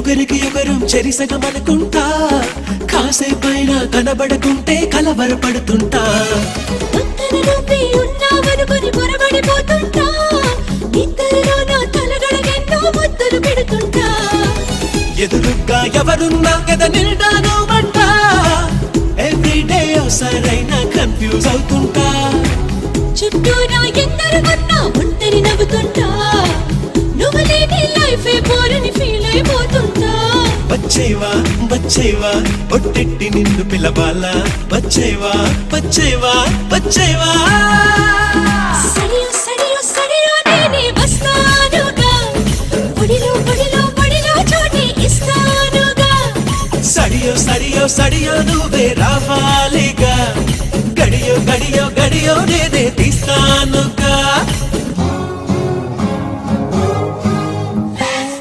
ఒకరికి ఒకరం చెరిసగమనుకుంటా కాసేపైనా కనబడకుంటే కలవరపడుతుంటా పక్కన నువ్వే ఉన్నావనుకొని పొరబడిపోతుంటా ఇద్దరిలో నా తలగడగెన్నో ముద్దులు పెడుతుంటా ఎదురుగా ఎవరున్నా కదా నిండాను మంట ఎవ్రీడే సరైన కన్ఫ్యూజ్ అవుతుంటా చుట్టూ నా ఎందరు ఉన్నా ఒంటరి నవ్వుతుంటా నువ్వు లేని లైఫే బోరని ఫీల్ అయిపోతుంటా వచ్చేవా వచ్చేవా ఒట్టెట్టి నిన్ను పిలవాలా వచ్చేవా వచ్చేవా వచ్చేవా సడియో సడియో సడియో నేనే వస్తానుగా ఒడిలో ఒడిలో ఒడిలో చోటే ఇస్తానుగా సడియో సడియో సడియో నువ్వే రావాలిగా గడియో గడియో గడియో నేనే తీస్తానుగా